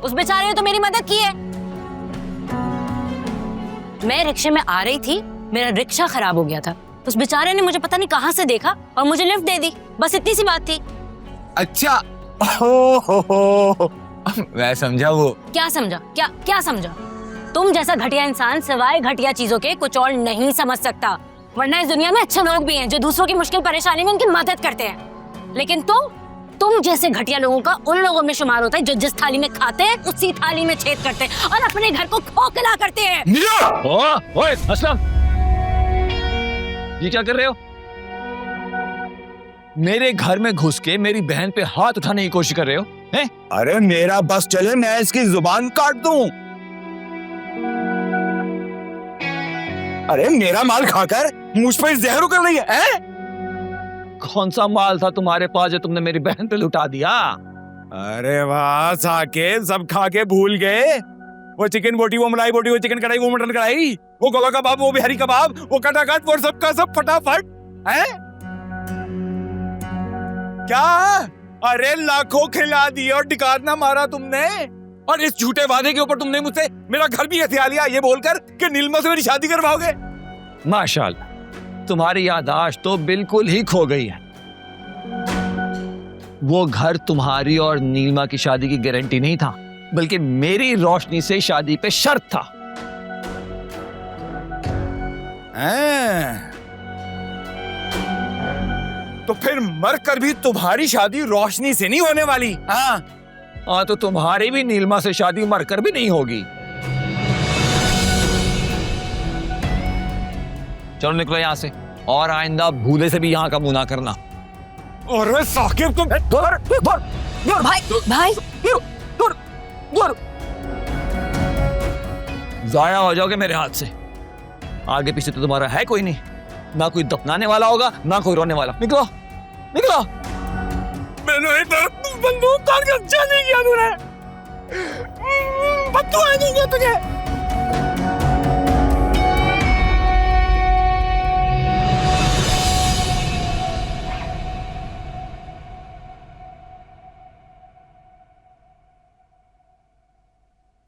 उस बेचारे ने तो मेरी मदद की है। मैं रिक्शे में आ रही थी, मेरा रिक्शा खराब हो गया था, उस बेचारे ने मुझे पता नहीं कहां से देखा और मुझे लिफ्ट दे दी। बस इतनी सी बात थी। अच्छा, हो, मैं समझा। वो क्या समझा? क्या समझा? तुम जैसा घटिया इंसान सिवाय घटिया चीजों के कुछ और नहीं समझ सकता। वरना इस दुनिया में अच्छे लोग भी हैं जो दूसरों की मुश्किल परेशानी में उनकी मदद करते हैं, लेकिन तुम जैसे घटिया लोगों का उन लोगों में शुमार होता है जो जिस थाली में खाते हैं उसी थाली में छेद करते हैं और अपने घर को खोखला करते हैं। ओए असलम, ये क्या कर रहे हो? मेरे घर में घुस के मेरी बहन पे हाथ उठाने की कोशिश कर रहे हो हैं? अरे मेरा बस चले, मैं इसकी जुबान काट दूं। अरे मेरा माल खाकर मुझ पर जहर कर रही है? कौन सा माल था तुम्हारे पास जो तुमने मेरी बहन पे लुटा दिया? अरे वाह साकिब, सब खा के भूल गए। वो चिकन बोटी, वो मलाई बोटी, वो चिकन कढ़ाई, वो मटन कढ़ाई, वो गोला कबाब, वो बिहारी कबाब, वो कटाकट, वो सब का सब फटाफट है। क्या? अरे लाखों खिला दिए और डिकार ना मारा तुमने। और इस झूठे वादे के ऊपर तुमने मुझसे मेरा घर भी हथिया लिया ये बोलकर कि नीलमा से मेरी शादी करवाओगे। माशाल्लाह, तुम्हारी याददाश्त तो बिल्कुल ही खो गई है। वो घर तुम्हारी और नीलमा की शादी की गारंटी नहीं था, बल्कि मेरी रोशनी से शादी पे शर्त था। तो फिर मरकर भी तुम्हारी शादी रोशनी से नहीं होने वाली। हाँ, तो तुम्हारी भी नीलमा से शादी मरकर भी नहीं होगी। चलो निकलो यहाँ से, और आइंदा भूले से भी यहाँ का मुंह ना करना। अरे साकिब तुम भाई जाया हो जाओगे मेरे हाथ से। आगे पीछे तो तुम्हारा है कोई नहीं, ना कोई दफनाने वाला होगा ना कोई रोने वाला। निकलो निकलो। मैंने इधर बंदूक काट के अच्छा नहीं किया तूने। बददुआ देंगे तुझे।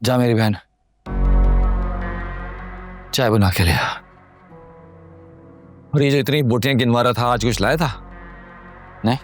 जा मेरी बहन, चाय बना के ले आ। और ये जो इतनी बोटियां गिनवा रहा था, आज कुछ लाया था? नहीं?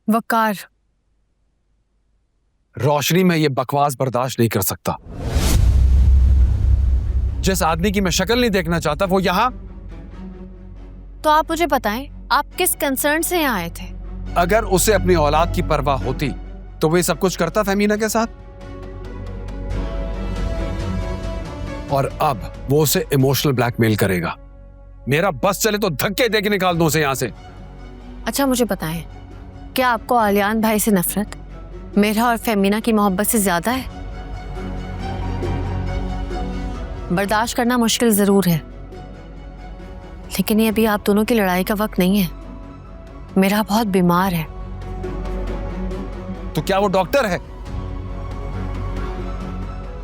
वकार, रोशनी, मैं ये बकवास बर्दाश्त नहीं कर सकता। जिस आदमी की मैं शक्ल नहीं देखना चाहता वो यहाँ। तो आप मुझे बताएं, आप किस कंसर्न से यहाँ आए थे? अगर उसे अपनी औलाद की परवाह होती तो वो ये सब कुछ करता फहमीना के साथ। और अब वो उसे इमोशनल ब्लैकमेल करेगा। मेरा बस चले तो धक्के देके निकाल दो उसे यहाँ से। अच्छा मुझे बताएं, क्या आपको आलियान भाई से नफरत मेरा और फेमिना की मोहब्बत से ज्यादा है? बर्दाश्त करना मुश्किल जरूर है, लेकिन ये अभी आप दोनों की लड़ाई का वक्त नहीं है। मेरा बहुत बीमार है। तो क्या वो डॉक्टर है?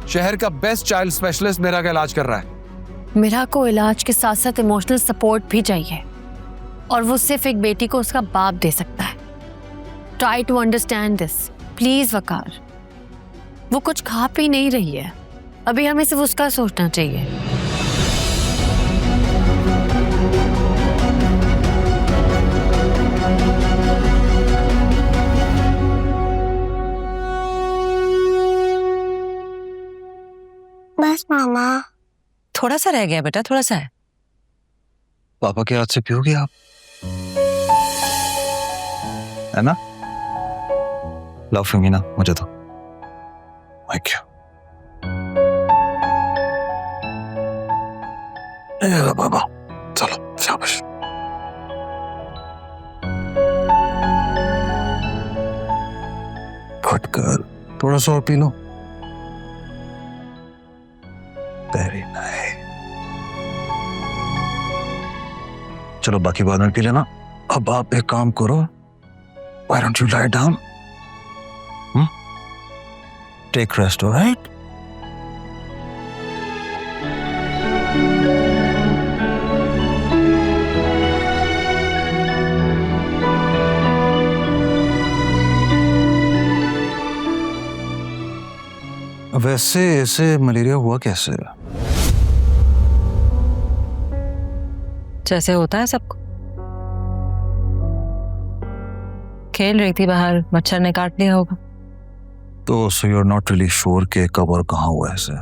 शहर का बेस्ट चाइल्ड स्पेशलिस्ट मेरा का इलाज कर रहा है। मेरा को इलाज के साथ साथ इमोशनल सपोर्ट भी चाहिए, और वो सिर्फ एक बेटी को उसका बाप दे सकता है। Try to understand this please Waqar. वो कुछ खा पी नहीं रही है, अभी हमें सिर्फ उसका सोचना चाहिए। बस मामा। थोड़ा सा रह गया बेटा, थोड़ा सा है। पापा के हाथ से पियोगे आप, है ना? लाओ फमीना, मुझे दो। Thank you. बाबा चलो शाबाश। फटकर थोड़ा सा और पी लो। Very nice. चलो बाकी बाद में पी लेना। अब आप एक काम करो, why don't you lie down? Take rest, all right? वैसे ऐसे मलेरिया हुआ कैसे? जैसे होता है सबको। खेल रही थी बाहर, मच्छर ने काट लिया होगा। तो so you're not really sure कि कब और कहाँ हुआ ऐसे?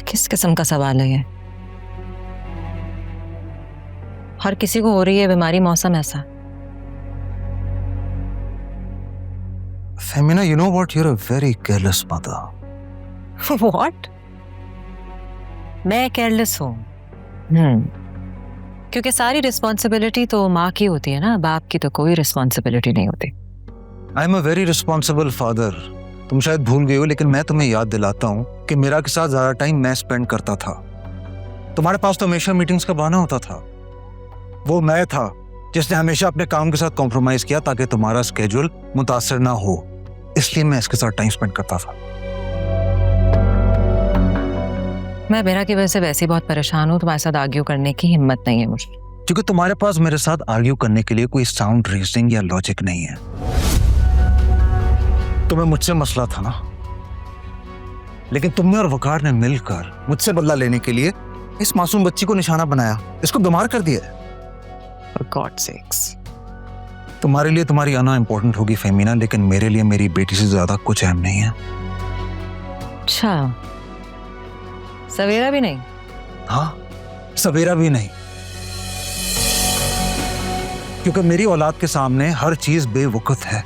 किस किस्म का सवाल है ये? हर किसी को हो रही है बीमारी, मौसम ऐसा। Femina, you know what? You're a very careless mother. What? मैं केयरलेस हूँ? क्योंकि सारी रिस्पॉन्सिबिलिटी तो माँ की होती है ना, बाप की तो कोई रिस्पॉन्सिबिलिटी नहीं होती। I'm a very responsible father. तुम शायद भूल गई हो, लेकिन मैं तुम्हें याद दिलाता हूँ कि मेरा के साथ ज्यादा टाइम मैं स्पेंड करता था। तुम्हारे पास तो हमेशा मीटिंग्स का बहाना होता था। वो मैं था जिसने हमेशा अपने काम के साथ कॉम्प्रोमाइज किया ताकि तुम्हारा स्केड्यूल मुतासर ना हो, इसलिए मैं इसके साथ टाइम स्पेंड करता था। मैं बेरा की वजह से वैसे ही बहुत परेशान हूँ, तुम्हारे साथ आर्ग्यू करने की हिम्मत नहीं है मुझे। क्योंकि तुम्हारे पास मेरे साथ आर्ग्यू करने के लिए कोई साउंड रीजनिंग या लॉजिक नहीं है। तुम्हें मुझसे मसला था ना, लेकिन तुमने और वकार ने मिलकर मुझसे बदला लेने के लिए इस मासूम बच्ची को निशाना बनाया, इसको बीमार कर दिया। For God's sakes. तुम्हारे लिए तुम्हारी आना इंपॉर्टेंट होगी फेमिना, लेकिन मेरे लिए मेरी बेटी से ज्यादा कुछ अहम नहीं है। अच्छा, सवेरा भी नहीं? हाँ, सवेरा भी नहीं, क्योंकि मेरी औलाद के सामने हर चीज बेवकूफ है।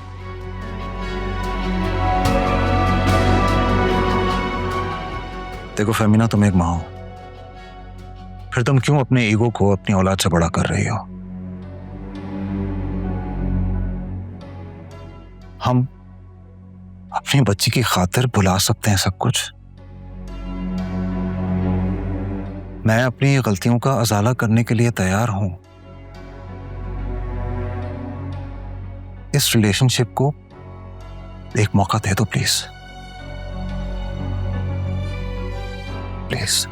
देखो फेमिना, तुम एक माँ हो, फिर तुम क्यों अपने ईगो को अपनी औलाद से बड़ा कर रही हो? हम अपनी बच्ची की खातिर भुला सकते हैं सब कुछ। मैं अपनी गलतियों का अजाला करने के लिए तैयार हूं। इस रिलेशनशिप को एक मौका दे दो प्लीज, प्लीज।